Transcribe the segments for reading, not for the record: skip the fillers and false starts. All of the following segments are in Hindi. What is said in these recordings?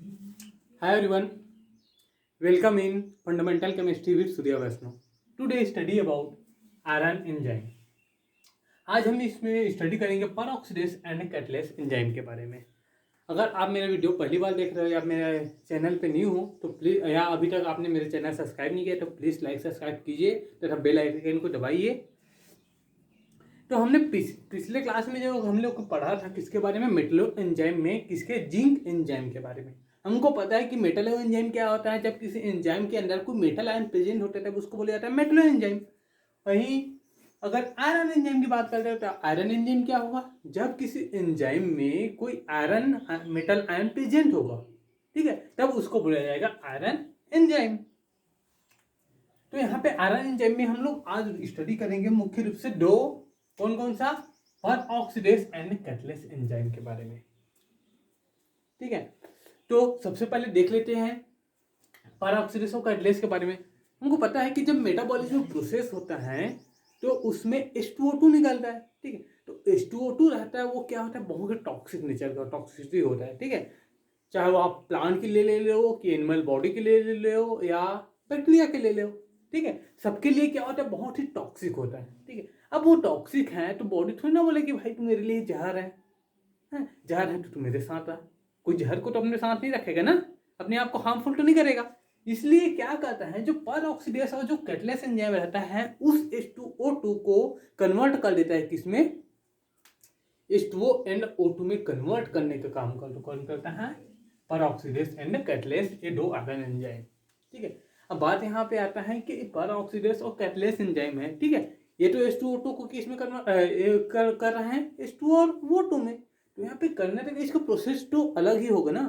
Hi everyone, welcome in Fundamental Chemistry with Surya Vaishnav. Today study about iron enzyme. आज हम इसमें स्टडी करेंगे परऑक्सीडेज एंड कैटलेस एंजाइम के बारे में। अगर आप मेरा वीडियो पहली बार देख रहे हो या मेरे चैनल पे न्यू हो तो प्लीज़, या अभी तक आपने मेरे चैनल सब्सक्राइब नहीं किया तो प्लीज़ लाइक सब्सक्राइब कीजिए तथा बेल आइकन को दबाइए। तो हमने पिछले क्लास में जो हम लोग को पढ़ा था किसके बारे में, मेटलो एंजाइम में किसके, जिंक एंजाइम के बारे में। हमको पता है कि मेटलो एंजाइम क्या होता है। जब किसी एंजाइम के अंदर कोई मेटल आयन प्रेजेंट होता है तब उसको बोला जाता है मेटलो एंजाइम। वहीं अगर आयरन एंजाइम की बात करते हैं तो आयरन एंजाइम क्या होगा, जब किसी एंजाइम में कोई आयरन मेटल आयन प्रेजेंट होगा, ठीक है, तब उसको बोला जाएगा आयरन एंजाइम। तो यहाँ पे आयरन एंजाइम में हम लोग आज स्टडी करेंगे मुख्य रूप से दो, कौन कौन सा, परऑक्सीडेज एंड कैटलेस एंजाइम के बारे में। ठीक है, तो सबसे पहले देख लेते हैं परऑक्सीडेज और कैटलेस के बारे में। हमको पता है कि जब मेटाबॉलिज्म प्रोसेस होता है तो उसमें H2O2 निकलता है। ठीक है, तो H2O2 रहता है, वो क्या होता है, बहुत टॉक्सिक नेचर का, टॉक्सिसिटी होता है। ठीक है, चाहे वो आप प्लांट के लिए ले लो कि एनिमल बॉडी के लिए ले लो या बैक्टीरिया के लिए ले लो। ठीक है, सबके लिए क्या होता है, बहुत ही टॉक्सिक होता है। ठीक है, अब वो टॉक्सिक है तो बॉडी थोड़ी ना बोले कि भाई तू मेरे लिए जहर है, जहर है तो तू मेरे साथ आ। कोई जहर को तो अपने साथ नहीं रखेगा ना, अपने आप को हार्मफुल तो नहीं करेगा। इसलिए क्या कहता है, जो परऑक्सीडेज और जो कैटलेस एंजाइम रहता है उस H2O2 को कन्वर्ट कर देता है किसमें, H2O एंड O2 में कन्वर्ट करने का काम कौन करता है, परऑक्सीडेज एंड कैटलेस, ये दो आयरन एंजाइम। ठीक है, अब बात यहाँ पे आता है कि परऑक्सीडेज और कैटलेस एंजाइम है। ठीक है, ये तो H2O2 को किस में कर रहे हैं, H2O और O2 में। तो यहाँ पे करने तक इसका प्रोसेस तो अलग ही होगा ना।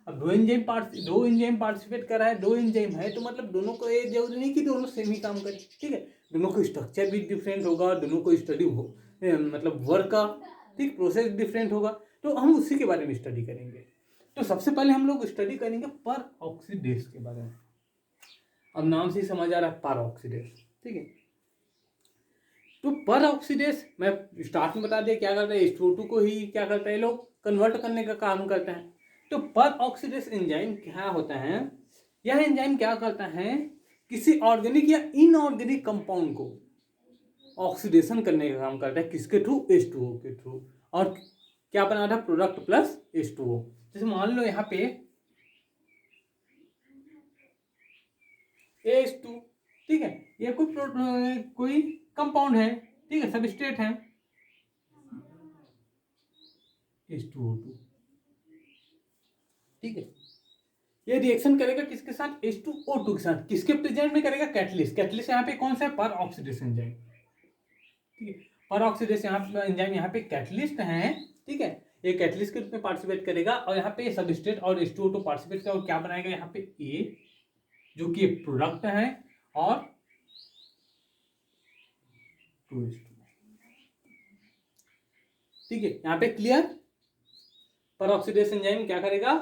अब दो एंजाइम पार्टिसिपेट कर रहा है, दो एंजाइम है तो मतलब दोनों को ये जरूरी नहीं कि दोनों सेम ही काम करें। ठीक है, दोनों को स्ट्रक्चर भी डिफरेंट होगा, दोनों को स्टडी हो मतलब वर्क का, ठीक, प्रोसेस डिफरेंट होगा। तो हम उसी के बारे में स्टडी करेंगे। तो सबसे पहले हम लोग स्टडी करेंगे परऑक्सीडेज के बारे में। अब नाम से ही समझ आ रहा है परऑक्सीडेज। ठीक है, तो परऑक्सीडेज मैं स्टार्ट में बता दिया क्या करता है, H2O2 को ही क्या करता है, लोग कन्वर्ट करने का काम करते हैं। तो परऑक्सीडेज एंजाइम क्या होता है, यह एंजाइम क्या करता है, किसी ऑर्गेनिक या इनऑर्गेनिक कंपाउंड को ऑक्सीडेशन करने का काम करता है, किसके थ्रू, H2O के थ्रू। और क्या बना था, प्रोडक्ट प्लस H2O। जैसे मान लो यहाँ पे H2, ठीक है, ये कोई कंपाउंड है, ठीक है, सबस्ट्रेट है H2O2। ठीक है, ये रिएक्शन करेगा किसके साथ, H2O2 के साथ, किसके प्रेजेंट में करेगा, कैटलिस्ट। कैटलिस्ट यहाँ पे कौन सा है, परऑक्सीडेज एंजाइम। ठीक है, परऑक्सीडेज एंजाइम यहाँ पे कैटलिस्ट है। ठीक है, ये कैटलिस्ट के रूप में पार्टिसिपेट करेगा और यहाँ पे सबस्ट्रेट और H2O2 पार्टिसिपेट करेगा और क्या बनाएगा यहाँ पे A, जो कि एक प्रोडक्ट है, और 2H2। ठीक है, यहाँ पे क्लियर। परऑक्सीडेज एंजाइम क्या करेगा,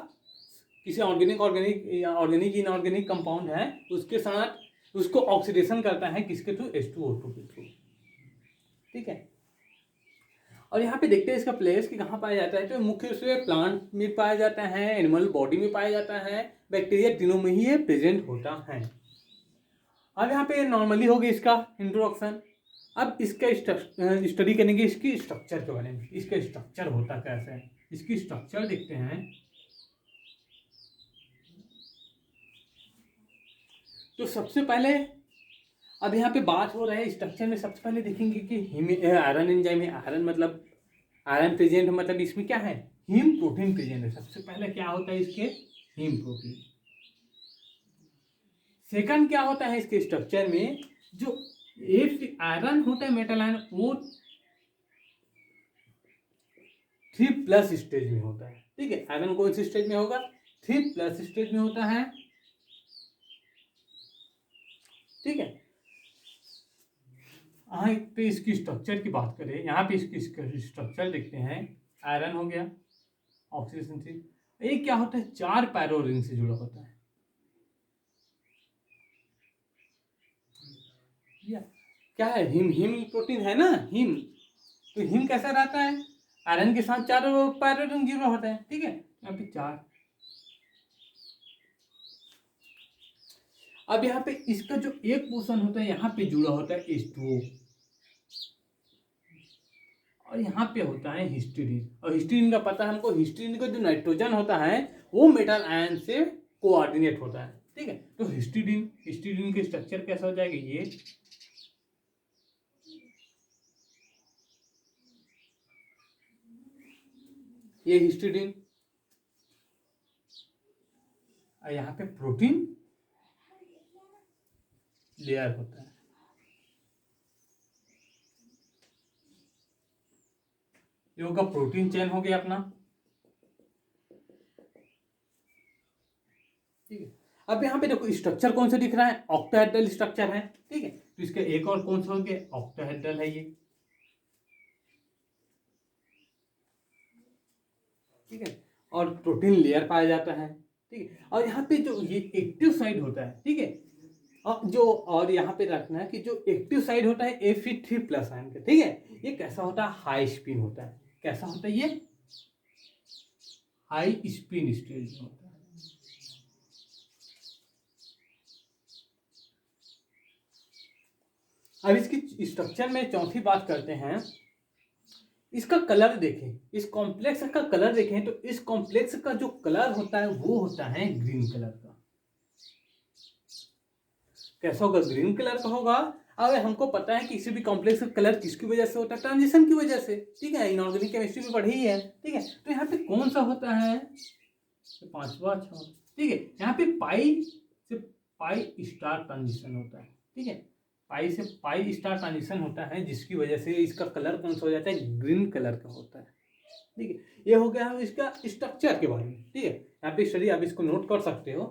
किसी ऑर्गेनिक इनऑर्गेनिक कंपाउंड है उसके साथ उसको ऑक्सीडेशन करता है, किसके थ्रू, H2O2 के थ्रू। ठीक है, और यहाँ पे देखते हैं इसका प्लेस कि कहाँ पाया जाता है। तो मुख्य रूप से प्लांट में पाया जाता है, एनिमल बॉडी में पाया जाता है, बैक्टीरिया, तीनों में ही ये प्रेजेंट होता है। अब यहाँ पे नॉर्मली होगी इसका इंट्रोडक्शन। अब इसका स्टडी करेंगे इसकी स्ट्रक्चर के बारे में, इसका स्ट्रक्चर होता कैसे है, इसकी स्ट्रक्चर देखते हैं। तो सबसे पहले अब यहाँ पे बात हो रहा है स्ट्रक्चर में, सबसे पहले देखेंगे कि आयरन एंजाइम है, आयरन मतलब आयरन प्रेजेंट है, मतलब इसमें क्या है, हीम प्रोटीन प्रेजेंट है। सबसे पहले क्या होता है इसके, हीम प्रोटीन। सेकंड क्या होता है इसके स्ट्रक्चर में, जो एक आयरन होता है मेटल आयरन, वो 3+ स्टेज में होता है। ठीक है, आयरन कौन सी स्टेज में होगा, 3+ स्टेज में होता है। ठीक है, यहाँ पे इसकी स्ट्रक्चर की बात करें, यहाँ पे इसकी स्ट्रक्चर देखते हैं। आयरन हो गया, ऑक्सीडेशन 3, एक क्या होता है, 4 पैरो रिंग से जुड़ा होता है। क्या है, हिम हिम प्रोटीन है ना, हिम। तो हिम कैसा रहता है, आयरन के साथ 4 पैरो रिंग जुड़ा होता है। ठीक है, यहाँ पे 4, अब यहाँ पे इसका जो एक पोर्शन होता है यहाँ पे जुड़ा होता है H2O, और यहाँ पे होता है हिस्टीडीन। और हिस्टीडीन का पता है हमको, हिस्टीडीन का जो नाइट्रोजन होता है वो मेटल आयन से कोऑर्डिनेट होता है, ठीक है। तो हिस्टीडीन के स्ट्रक्चर कैसा हो जाएगा, ये हिस्टीडीन, और यहाँ पे प्रोटीन लेयर होता है। ये होगा प्रोटीन चेन हो गया अपना, ठीक है। अब यहाँ पे देखो स्ट्रक्चर कौन सा दिख रहा है, ऑक्टाहेड्रल स्ट्रक्चर है, ठीक है। तो इसका एक और कौन सा हो गया, ऑक्टाहेड्रल है ये, ठीक है। और प्रोटीन लेयर पाया जाता है, ठीक है। और यहाँ पे जो ये एक्टिव साइड होता है, ठीक है, और यहाँ पे रखना है कि जो एक्टिव साइड होता है Fe3+ आयन का, ठीक है। ये कैसा होता है, हाई स्पिन होता है। कैसा होता है ये, हाई स्पिन स्टेज होता है। अब इसकी स्ट्रक्चर में चौथी बात करते हैं, इसका कलर देखें, इस कॉम्प्लेक्स का कलर देखें, तो इस कॉम्प्लेक्स का जो कलर होता है वो होता है ग्रीन कलर का। कैसा होगा, ग्रीन कलर का होगा। अब हमको पता है कि किसी भी कॉम्प्लेक्स का कलर किसकी वजह से होता है, ट्रांजिशन की वजह से, ठीक है। इनऑर्गेनिक केमिस्ट्री में पढ़ी है, ठीक है। तो यहाँ पे कौन सा होता है, तो पांचवा, अच्छा, ठीक है। यहाँ पे पाई से पाई स्टार ट्रांजिशन होता है, ठीक है। पाई से पाई स्टार ट्रांजिशन होता है, जिसकी वजह से इसका कलर कौन सा हो जाता है, ग्रीन कलर का होता है, ठीक है। ये हो गया इसका स्ट्रक्चर के बारे में, ठीक है। यहाँ पे स्टडी आप इसको नोट कर सकते हो,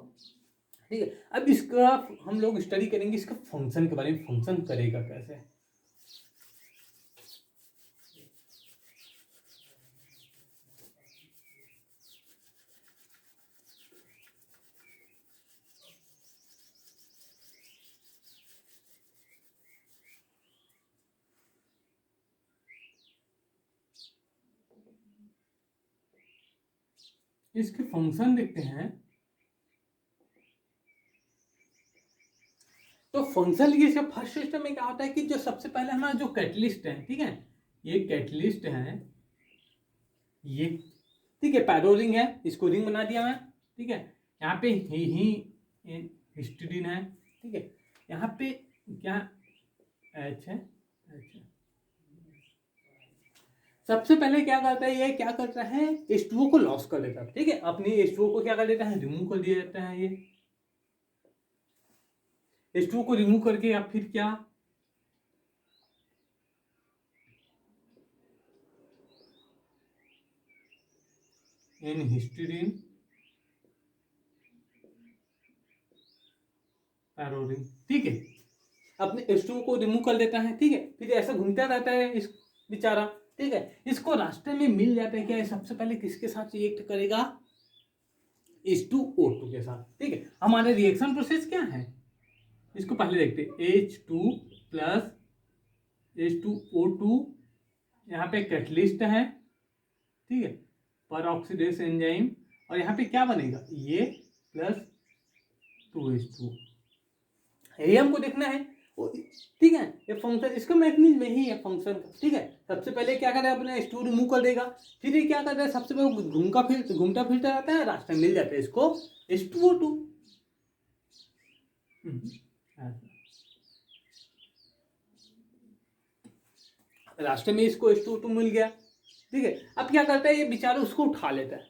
ठीक है। अब इसका हम लोग स्टडी करेंगे इसका फंक्शन के बारे में, फंक्शन करेगा कैसे। इसके फंक्शन देखते हैं। तो फंक्शन की फर्स्ट सिस्टम में क्या होता है कि जो सबसे पहले हमारा जो कैटलिस्ट है, ठीक है, ये कैटलिस्ट है ये, ठीक है। पैरो रिंग है, इसको रिंग बना दिया मैं, ठीक है। यहाँ पे ही हिस्टीडीन है, ठीक है। यहाँ पे क्या एच है, अच्छा। सबसे पहले क्या करता है, ये क्या करता है, H2O को लॉस कर देता है, ठीक है। अपनी H2O को क्या कर देता है, रिमूव कर दिया जाता है। ये H2O को रिमूव करके अब फिर क्या, इन हिस्टीडीन पैरोरिन, ठीक है। अपने H2O को रिमूव कर देता है, ठीक है। फिर ऐसा घूमता रहता है इस बेचारा, ठीक है। इसको रास्ते में मिल जाता है क्या, सबसे पहले किसके साथ रिएक्ट करेगा, H2O2 के साथ, ठीक है। हमारे रिएक्शन प्रोसेस क्या है, इसको पहले देखते हैं। H2 प्लस H2O2, यहाँ पे कैटलिस्ट है, ठीक है, पर ऑक्सीडेस एंजाइम, और यहाँ पे क्या बनेगा, ये प्लस 2H2, ये हमको देखना है, ठीक है। ये फंक्शन इसका मैकेनिज्म ही है फंक्शन का, ठीक है। सबसे पहले क्या कर रहा है, अपने H2 रिमूव कर देगा, फिर ये क्या कर रहा है, सबसे पहले घूमता फिरता रहता है, रास्ते में मिल जाता है इसको H2O2, रास्ते में इसको H2O2 मिल गया, ठीक है। अब क्या करता है, ये बेचारा उसको उठा लेता है,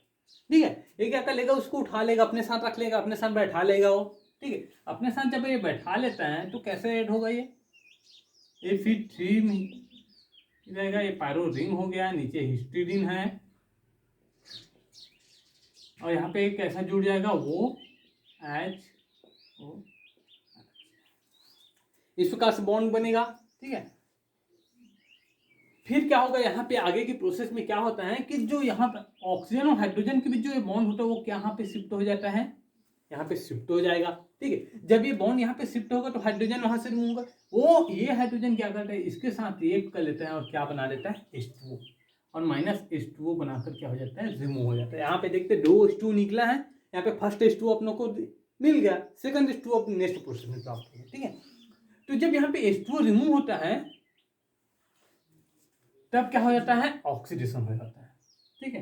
ठीक है। ये क्या कर लेगा, उसको उठा लेगा, अपने साथ रख लेगा, अपने साथ बैठा लेगा वो, ठीक है। अपने साथ जब ये बैठा लेता है तो कैसे ऐड होगा, ये फिर 3 में रहेगा, ये पैरो रिंग हो गया, नीचे हिस्टीडीन है, और यहाँ पे कैसा जुड़ जाएगा, वो HO, इस प्रकार से बॉन्ड बनेगा, ठीक है। फिर क्या होगा, यहाँ पे आगे की प्रोसेस में क्या होता है कि जो यहाँ पे ऑक्सीजन और हाइड्रोजन के बीच जो ये बॉन्ड होता है वो क्या यहाँ पे शिफ्ट हो जाता है, यहाँ पे शिफ्ट हो जाएगा, ठीक है। जब ये बॉन्ड यहाँ पे शिफ्ट होगा तो हाइड्रोजन वहां से रिमूव होगा, वो ये हाइड्रोजन क्या करता है, इसके साथ रिएक्ट कर लेता है और क्या बना देता है, H2O, और माइनस H2O बनाकर क्या हो जाता है, रिमूव हो जाता है। यहाँ पे देखते 2 H2O निकला है, यहाँ पे फर्स्ट H2O अपनों को मिल गया, सेकंड H2O अपने नेक्स्ट प्रोसेस में प्राप्त हो गया, ठीक है। तो जब यहाँ पे H2O रिमूव होता है तब क्या हो जाता है, ऑक्सीडेशन हो जाता है, ठीक है।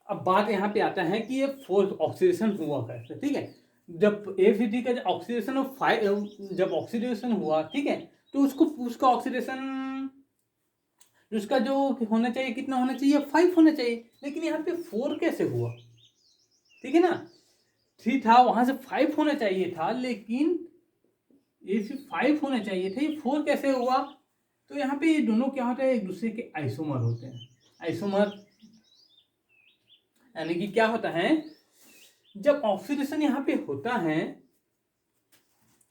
अब बात यहाँ पे आता है कि ये फोर्थ ऑक्सीडेशन हुआ कैसे, ठीक है। जब AFC का ऑक्सीडेशन जब ऑक्सीडेशन हुआ, ठीक है, तो उसका ऑक्सीडेशन उसका जो होना चाहिए कितना होना चाहिए, 5 होना चाहिए, लेकिन यहाँ पे 4 कैसे हुआ, ठीक है ना। 3 था, वहां से 5 होना चाहिए था, लेकिन ये 5 होना चाहिए था, ये 4 कैसे हुआ। तो यहाँ पे ये दोनों क्या होता है, एक दूसरे के आइसोमर होते हैं। आइसोमर यानी कि क्या होता है, जब ऑक्सीडेशन यहाँ पे होता है,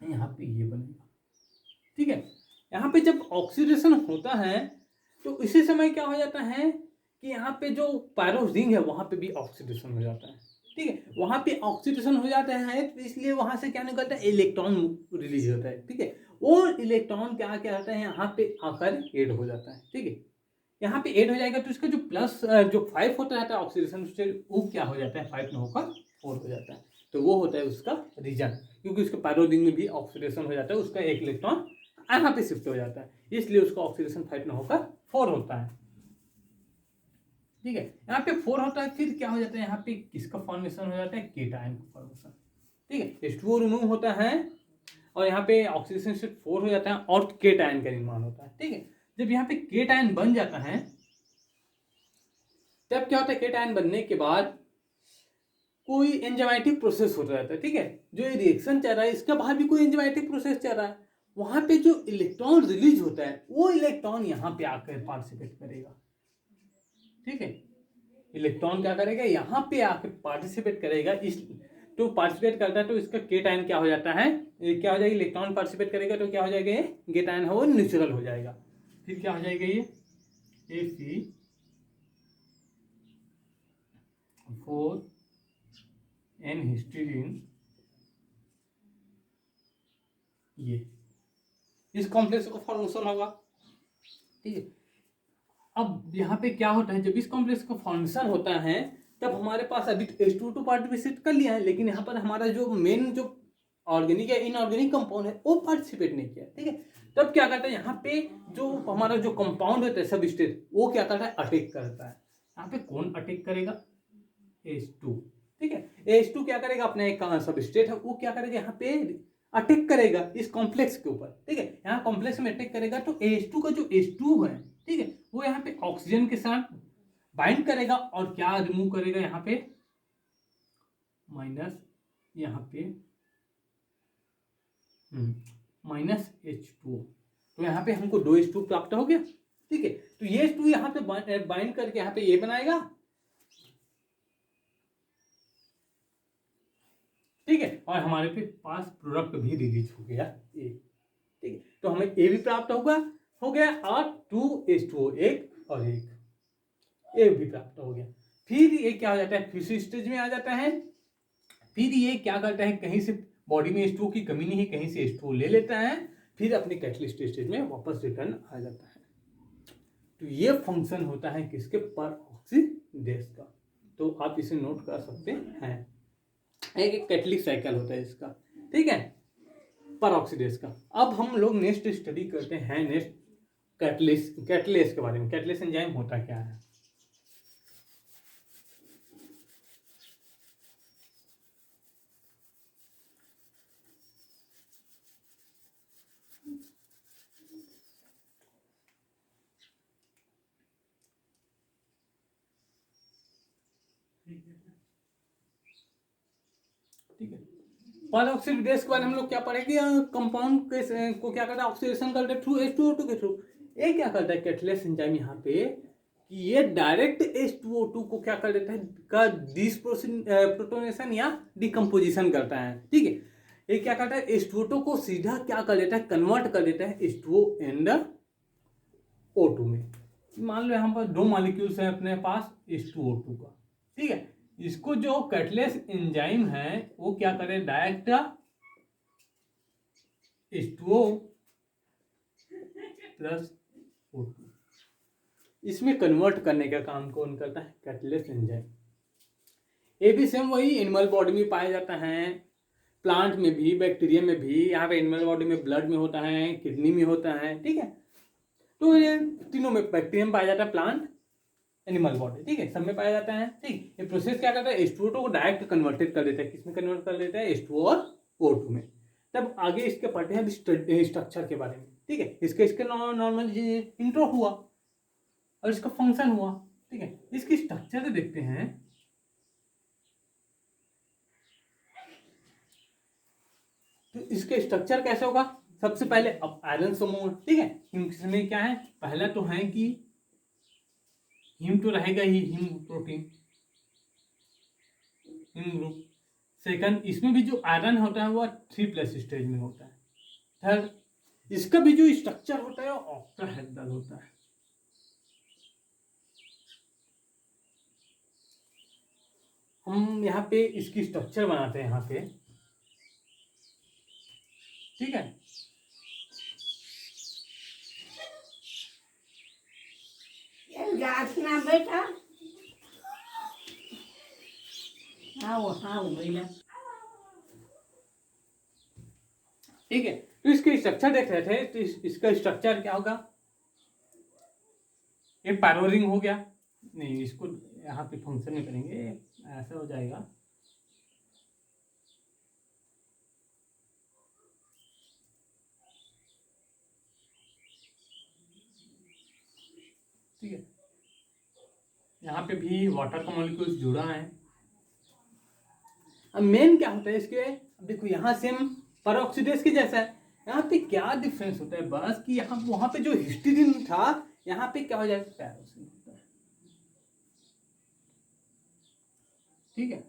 यहाँ पे ये बनेगा, ठीक है। यहाँ पे जब ऑक्सीडेशन होता है तो इसी समय क्या हो जाता है कि यहाँ पे जो पायरोस रिंग है वहां पे भी ऑक्सीडेशन हो जाता है, ठीक है। वहां पे ऑक्सीडेशन हो जाता है तो इसलिए वहां से क्या निकलता है, इलेक्ट्रॉन रिलीज होता है, ठीक है। वो इलेक्ट्रॉन क्या क्या होता है, यहाँ पे आकर एड हो जाता है, ठीक है। यहाँ पे एड हो जाएगा तो इसका जो प्लस जो 5 होता है ऑक्सीडेशन, उससे वो क्या हो जाता है, 5 न होकर 4 हो जाता है। तो वो होता है उसका रीजन, क्योंकि उसके पायरोस रिंग में भी ऑक्सीडेशन हो जाता है, उसका एक इलेक्ट्रॉन यहाँ पे शिफ्ट हो जाता है, इसलिए उसका ऑक्सीडेशन 5 न होकर 4 होता है, ठीक है। यहाँ पे 4 होता है, फिर क्या हो जाता है, यहाँ पे किसका फॉर्मेशन हो जाता है, केटायन का फॉर्मेशन, ठीक है। H2O रिमूव होता है और यहाँ पे ऑक्सीडेशन से 4 हो जाता है और केटायन का निर्माण होता है, ठीक है। जब यहाँ पे केटायन बन जाता है तब क्या होता है, केटायन बनने के बाद कोई एंजाइमेटिक प्रोसेस होता रहता है, ठीक है। जो ये रिएक्शन चल रहा है इसके बाहर भी कोई एंजाइमेटिक प्रोसेस चल रहा है, वहां पे जो इलेक्ट्रॉन रिलीज होता है वो इलेक्ट्रॉन यहाँ पे आकर पार्टिसिपेट करेगा, ठीक है। इलेक्ट्रॉन क्या करेगा, यहाँ पे आकर पार्टिसिपेट करेगा, इस तो पार्टिसिपेट करता है तो इसका केटायन क्या हो जाता है, क्या हो जाएगा, इलेक्ट्रॉन पार्टिसिपेट करेगा तो क्या हो जाएगा, ये केटायन है वो न्यूट्रल हो जाएगा, फिर क्या हो जाएगा, ये Fe4N हिस्टीडीन, ये इस कॉम्प्लेक्स का फॉर्मेशन होगा, ठीक है। अब यहाँ पे क्या होता है, जब इस कॉम्प्लेक्स का फॉर्मेशन होता है तब हमारे पास अभी H2O पार्टिसिपेट कर लिया है, लेकिन यहाँ पर हमारा जो मेन जो ऑर्गेनिक या इनऑर्गेनिक कंपाउंड है वो पार्टिसिपेट नहीं किया, ठीक है। तब क्या करता है, यहाँ पे जो हमारा जो कंपाउंड होता है सब स्टेट, वो क्या करता है, अटैक करता है। यहाँ पे कौन अटैक करेगा, H2, ठीक है। H2 क्या करेगा, अपना एक सब स्टेट है वो क्या करेगा, यहाँ पे अटैक करेगा इस कॉम्प्लेक्स के ऊपर, ठीक है। यहाँ कॉम्प्लेक्स में अटैक करेगा तो H2 का जो H2 है, ठीक है, वो यहाँ पे ऑक्सीजन के साथ बाइंड करेगा और क्या रिमूव करेगा, यहाँ पे माइनस, यहाँ पे -H2, तो यहाँ पे हमको 2 H2 प्राप्त हो गया, ठीक है। तो ये H2 यहाँ पे बाइंड करके यहाँ पे ये बनाएगा, ठीक है, और हमारे पास प्रोडक्ट भी रिलीज हो गया ए, ठीक है। तो हमें ए भी प्राप्त हो गया और 2H2O, एक और एक ए भी प्राप्त हो गया। फिर ये क्या हो जाता है, फिर स्टेज में आ जाता है, फिर ये क्या करता है, कहीं से बॉडी में H2O की कमी नहीं है, कहीं से H2O ले लेता है, फिर अपने कैटलिस्ट स्टेज में वापस रिटर्न आ जाता है। तो ये फंक्शन होता है किसके, पर ऑक्सीडेस का, तो आप इसे नोट कर सकते हैं, एक कैटलिक साइकिल होता है इसका, ठीक है, पर ऑक्सीडेस का। अब हम लोग नेक्स्ट स्टडी करते हैं, नेक्स्ट कैटलेस के बारे में, कैटलेस एंजाइम होता क्या है। ठीक है, पर ऑक्सीडेस के बारे में हम लोग क्या पढ़ेंगे, कंपाउंड को क्या करता है, ऑक्सीडेशन करता है थ्रू H2O2 के थ्रू। ये क्या करता है कैटलेस एंजाइम यहाँ पे, कि ये डायरेक्ट H2O2 को क्या कर देता है, का प्रोटोनेशन या डिकम्पोजिशन करता है, ठीक है। ये क्या करता है, H2O2 को सीधा क्या कर देता है, कन्वर्ट कर देता है H2O एंड O2 में। मान लो यहाँ पर 2 मॉलिक्यूल्स हैं अपने पास H2O2 का, ठीक है। इसको जो कैटलेस एंजाइम है वो क्या करे, डायरेक्ट H2O प्लस O2। इसमें कन्वर्ट करने का काम कौन करता है? Catalyst enzyme. ये भी सेम वही एनिमल बॉडी में पाया जाता है, प्लांट में भी, बैक्टीरिया में भी। यहाँ पे एनिमल बॉडी में ब्लड में होता है, किडनी में होता है, ठीक है। तो ये तीनों में, बैक्टीरिया में पाया जाता है, प्लांट, एनिमल बॉडी, ठीक है, सब में पाया जाता है, ठीक। ये प्रोसेस क्या करता है? H2O2 को डायरेक्ट कन्वर्टेड कर देता है। किसमें कन्वर्ट कर देता है? H2O और O2 में। तब आगे इसके पढ़ते हैं स्ट्रक्चर के बारे में, ठीक है। इसके नॉर्मल इंट्रो हुआ और इसका फंक्शन हुआ, ठीक है। इसकी स्ट्रक्चर देखते हैं। तो इसके स्ट्रक्चर कैसे होगा? सबसे पहले अब आयरन समूह, ठीक है। इसमें क्या है? पहला तो है कि हिम तो रहेगा ही, heme protein, heme group. Second, इसमें भी जो आयरन होता है वो 3+ स्टेज में होता है। थर्ड, इसका भी जो स्ट्रक्चर होता है वो ऑक्टाहेड्रल होता है। हम यहाँ पे इसकी स्ट्रक्चर बनाते हैं यहाँ पे, ठीक है। बेटा हाँ भैया, ठीक है। तो इसके स्ट्रक्चर देख रहे थे, तो इसका स्ट्रक्चर क्या होगा? ये पैरोरिंग हो गया, नहीं इसको यहाँ पे फंक्शन में करेंगे, ऐसा हो जाएगा। ठीक है, यहाँ पे भी वाटर का मॉलिक्यूल्स जुड़ा है। अब मेन क्या होता है इसके? अब देखो यहाँ सेम परऑक्सीडेज के जैसा है। यहाँ पे क्या डिफरेंस होता है? बस कि यहाँ वहां पे जो हिस्टीडीन था, यहाँ पे क्या हो जाएगा? टायरोसिन होता है, ठीक है।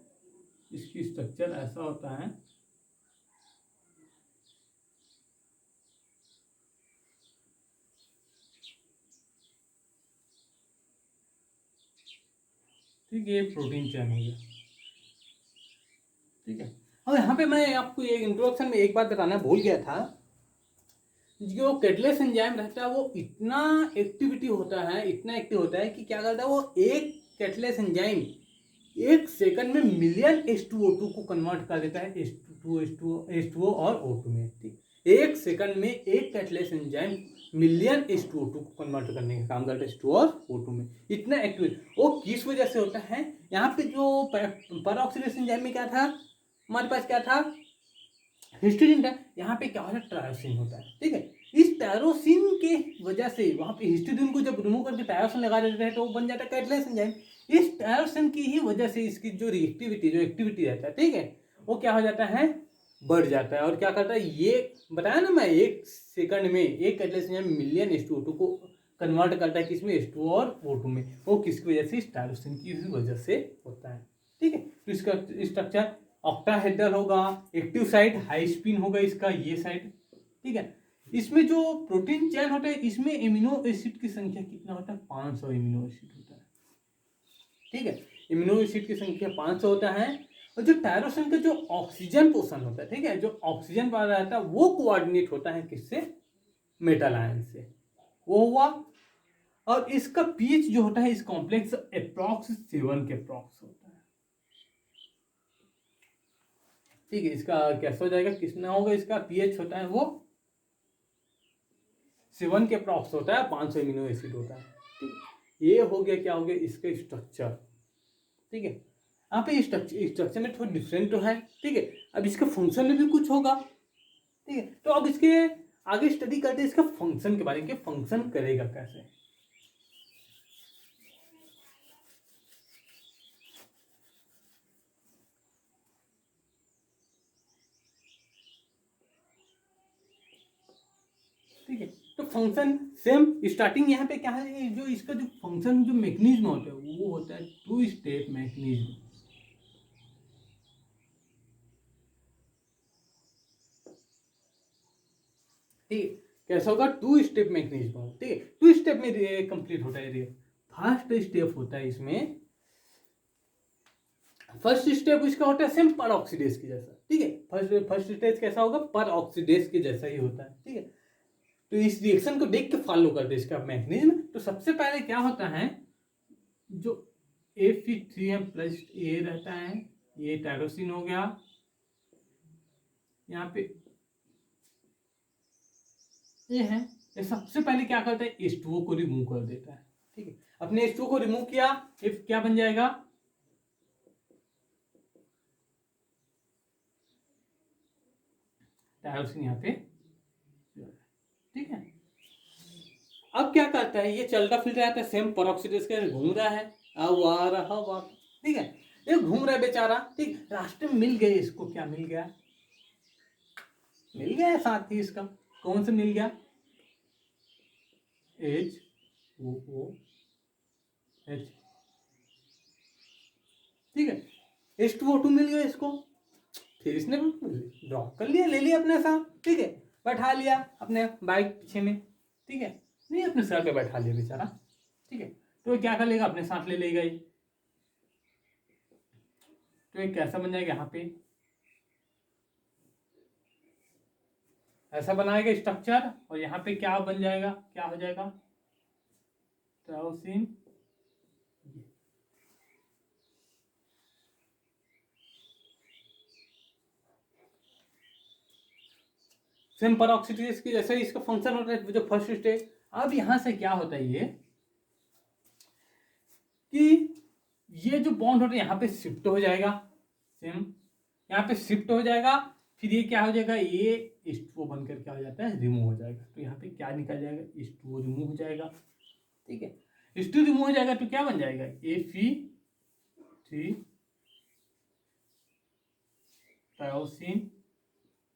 इसकी स्ट्रक्चर ऐसा होता है, ठीक है। ये प्रोटीन चैन हो गया, ठीक है। और यहाँ पे मैं आपको ये इंट्रोडक्शन में एक बात बताना भूल गया था। जो कैटलिस्ट एंजाइम रहता है वो इतना एक्टिविटी होता है, इतना एक्टिव होता है कि क्या करता है वो, एक कैटलिस्ट एंजाइम 1 सेकंड में मिलियन H2O2 को कन्वर्ट कर देता है H2O और O2 में, ठीक। 1 सेकंड में एक कैटलिस्ट एंजाइम मिलियन H2O2 को कन्वर्ट करने का काम करता है H2O और O2 में। इतना एक्टिव वो किस वजह से होता है? यहाँ पे जो परऑक्सीडेज एंजाइम में क्या था, हमारे पास क्या था? हिस्टीडीन था। यहाँ पे क्या होता है? टायरोसिन होता है, ठीक है। इस टायरोसिन के वजह से वहां पे हिस्टीडीन को जब रिमूव करके टायरोसिन लगा देते हैं तो वो बन जाता है कैटलिस्ट एंजाइम। इस टायरोसिन की ही वजह से इसकी जो रिएक्टिविटी, जो एक्टिविटी रहता है, ठीक है, वो क्या हो जाता है? बढ़ जाता है। और क्या करता है? ये बताया ना मैं, 1 सेकंड में एक कैटलिस्ट एंजाइम मिलियन H2O2 को कन्वर्ट करता है, किसमें? H2O और O2 में। वो किसकी वजह से? इस टायरोसिन की वजह से होता है, ठीक है। तो इसका स्ट्रक्चर ऑक्टाहेड्रल होगा, एक्टिव साइड हाई स्पिन होगा इसका, ये साइड, ठीक है। इसमें जो प्रोटीन चेन होता है, इसमें एमिनो एसिड की संख्या कितना होता है? 500 एमिनो एसिड होता है, ठीक है। एमिनो एसिड की संख्या 500 होता है। और जो टायरोसिन का जो ऑक्सीजन पोर्शन होता है, ठीक है, जो ऑक्सीजन वाला रहता है वो कोऑर्डिनेट होता है किससे? मेटल आयन से, वो हुआ। और इसका पीएच जो होता है इस कॉम्प्लेक्स अप्रॉक्स 7 के अप्रॉक्स होता है, ठीक है। इसका कैसे हो जाएगा? कितना होगा? इसका पीएच होता है वो 7 के अप्रॉक्स होता है, 500 एमिनो एसिड होता है, ठीक। ये हो गया, क्या हो गया? इसका स्ट्रक्चर, ठीक है। यहाँ पे स्ट्रक्चर में थोड़ा डिफरेंट तो है, ठीक है। अब इसका फंक्शन में भी कुछ होगा, ठीक है। तो अब इसके आगे स्टडी करते हैं इसका फंक्शन के बारे में, फंक्शन करेगा कैसे। ठीक है, तो फंक्शन सेम स्टार्टिंग यहाँ पे क्या है? जो इसका जो फंक्शन, जो मैकेनिज्म होता है वो होता है 2 स्टेप मैकेनिज्म, ठीक है। कैसा होगा? 2 स्टेप मैकेनिज्म, ठीक है। 2 स्टेप में कंप्लीट होता है। फर्स्ट स्टेप होता है इसमें, फर्स्ट स्टेप इसका होता है सेम परऑक्सीडेज के जैसा, ठीक है। फर्स्ट स्टेज कैसा होगा? परऑक्सीडेज के जैसा ही होता है, ठीक है। तो इस रिएक्शन को देख के फॉलो करते हैं इसका मैकेनिज्म। तो सबसे पहले क्या होता है, जो Fe3m+ ए रहता है, ये टायरोसिन हो गया, यहाँ पे ये है, ये सबसे पहले क्या करता है, H2O को रिमूव कर देता है। ठीक है, अपने H2O को रिमूव किया, फिर क्या बन जाएगा, टायरोसिन यहाँ पे। ठीक है, अब क्या करता है, ये चलता फिर रहा था सेम पेरोक्सीडेस के घूम रहा है, अब आ रहा वाह। ठीक है, ये घूम रहा है बेचारा। ठीक, रास्ते में मिल गए इसको, क्या मिल गया, मिल गया साथ ही इसका, कौन से मिल गया, H2OH। ठीक है, H2O2 मिल गया इसको, फिर इसने ड्रॉप कर लिया, ले लिया अपने साथ। ठीक है, बैठा लिया अपने बाइक पीछे में। ठीक है, नहीं अपने सर पे बैठा लिया बेचारा। ठीक है, तो ये क्या कर लेगा, अपने साथ ले लेगा ये। तो ये कैसा बन जाएगा, यहाँ पे ऐसा बनाएगा स्ट्रक्चर, और यहाँ पे क्या बन जाएगा, क्या हो जाएगा, टायरोसिन। सेम पेरोक्सीडेस की जैसे इसका फंक्शन होता है जो फर्स्ट स्टेज। अब यहां से क्या होता है, ये कि ये जो बॉन्ड होता है यहाँ पे शिफ्ट हो जाएगा, सेम यहाँ पे शिफ्ट हो जाएगा, फिर ये क्या हो जाएगा, ये H2O बनकर क्या हो जाता है, रिमूव हो जाएगा। तो यहाँ पे क्या निकल जाएगा, H2O रिमूव हो जाएगा। ठीक है, H2O रिमूव हो जाएगा तो क्या बन जाएगा, Fe3 टायरोसिन,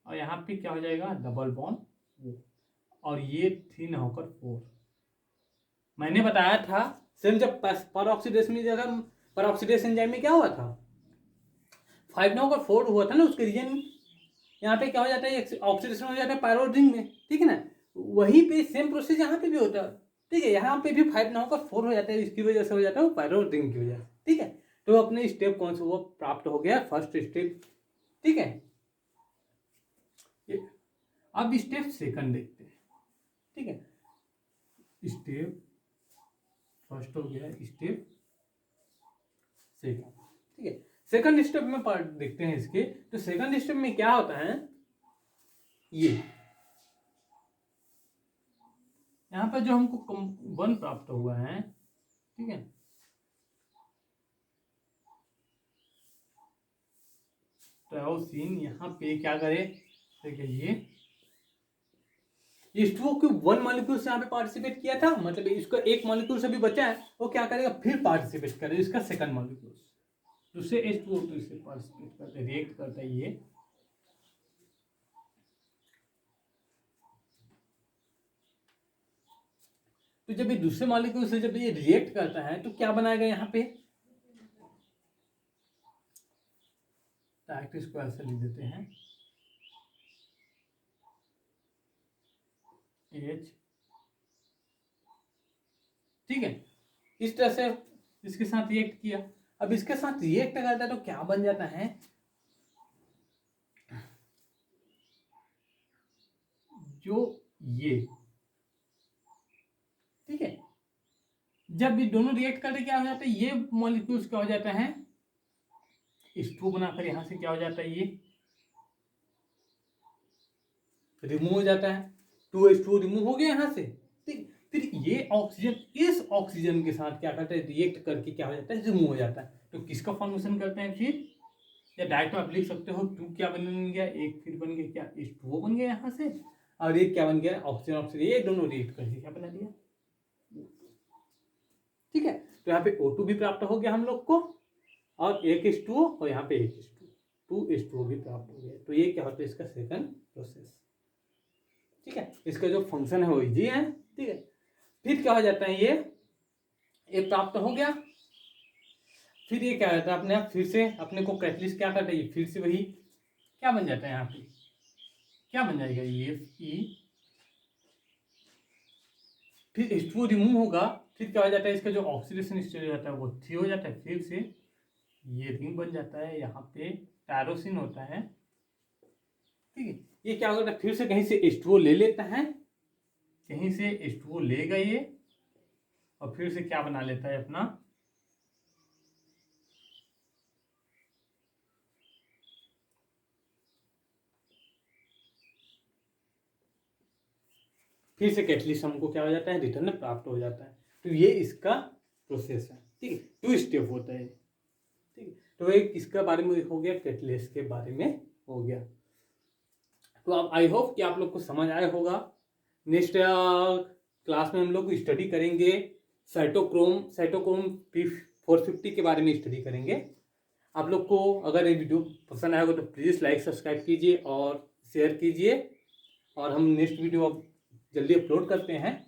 और यहाँ पे क्या हो जाएगा, डबल बॉन्ड, और ये 3 ना होकर 4। मैंने बताया था सेम, जब पेरोक्सीडेस में जगह पेरोक्सीडेस एंजाइम में क्या हुआ था, 5 ना होकर 4 हुआ था ना, उसके रीजन यहाँ पे क्या हो जाता है, ऑक्सीडेशन हो जाता है पायरोड रिंग में। ठीक है ना, वहीं पे सेम प्रोसेस यहाँ पे भी होता है। ठीक है, यहाँ पे भी 5 ना होकर 4 हो जाता है, इसकी वजह से हो जाता है वो पायरोड रिंग की वजह से। ठीक है, तो अपने स्टेप कौन सा वो प्राप्त हो गया, फर्स्ट स्टेप। ठीक है, अब स्टेप सेकंड देखते हैं। ठीक है, स्टेप फर्स्ट हो गया, स्टेप सेकंड। ठीक है, सेकंड स्टेप में पार्ट देखते हैं इसके। तो सेकंड स्टेप में क्या होता है, ये यहां पर जो हमको 1 प्राप्त हुआ है। ठीक है, टायरोसिन यहाँ पे क्या करे, देखिए ये H2O के 1 मॉलिक्यूल से यहाँ पे पार्टिसिपेट किया था, मतलब इसका एक मॉलिक्यूल से भी बचा है, वो क्या करेगा, फिर पार्टिसिपेट करे इसका सेकंड मॉलिक्यूल, दूसरे H2O2 से पार्टिसिपेट करता है, रिएक्ट करता है ये। तो जब ये दूसरे मॉलिक्यूल से जब ये रिएक्ट करता है तो क्या बनाएगा, यहाँ पे डायरेक्ट इसको ऐसे लिख देते हैं, H। ठीक है, इस तरह से इसके साथ रिएक्ट किया। अब इसके साथ रिएक्ट करता है तो क्या बन जाता है, जो ये। ठीक है, जब ये दोनों रिएक्ट करते क्या हो जाता है, ये मॉलिक्यूल्स क्या हो जाता है, H2O बनाकर यहां से क्या हो जाता है, ये रिमूव हो जाता है, 2H2O रिमूव हो गया यहां से। ठीक, फिर ये ऑक्सीजन इस ऑक्सीजन के साथ क्या करता है, रिएक्ट करके क्या हो जाता है, रिमूव हो जाता है। तो किसका फॉर्मेशन करते हैं फिर, या डायरेक्ट आप लिख सकते हो 2 क्या बन गया, एक फिर बन गया क्या, H2O बन गया यहाँ से, और एक क्या बन गया, ऑक्सीजन ऑक्सीजन, ये दोनों रिएक्ट करके क्या बना दिया। ठीक है, तो यहाँ पे O2 भी प्राप्त हो गया हम लोग को, और एक H2O, और यहाँ पे एक H2O, 2H2O भी प्राप्त हो गया। तो ये क्या होता है, इसका सेकंड प्रोसेस। ठीक है, इसका जो फंक्शन है वो इजी है। ठीक है, फिर क्या हो जाता है, ये प्राप्त हो गया, फिर ये क्या होता है, अपने आप फिर से अपने को कैटलिस्ट क्या करता है, ये फिर से वही क्या बन जाता है, यहाँ पे क्या बन जाएगा, ये E, फिर H2O रिमूव होगा, फिर क्या हो जाता है, इसका जो ऑक्सीडेशन स्टेज हो जाता है वो 3 हो जाता है, फिर से ये रिंग बन जाता है, यहाँ पे टायरोसिन होता है। ठीक है, ये क्या होता है, फिर से कहीं से H2O ले लेता है, कहीं से H2O लेगा ये और फिर से क्या बना लेता है अपना फिर से कैटलिस्ट हमको क्या हो जाता है, रिटर्न में प्राप्त हो जाता है। तो ये इसका प्रोसेस है, ठीक है। 2 स्टेप होता है, ठीक है। तो एक इसके बारे में हो गया, कैटलिस्ट के बारे में हो गया। तो अब आई होप कि आप लोग को समझ आया होगा। नेक्स्ट क्लास में हम लोग स्टडी करेंगे साइटोक्रोम P450 के बारे में स्टडी करेंगे। आप लोग को अगर ये वीडियो पसंद आएगा तो प्लीज़ लाइक सब्सक्राइब कीजिए और शेयर कीजिए, और हम नेक्स्ट वीडियो अब जल्दी अपलोड करते हैं।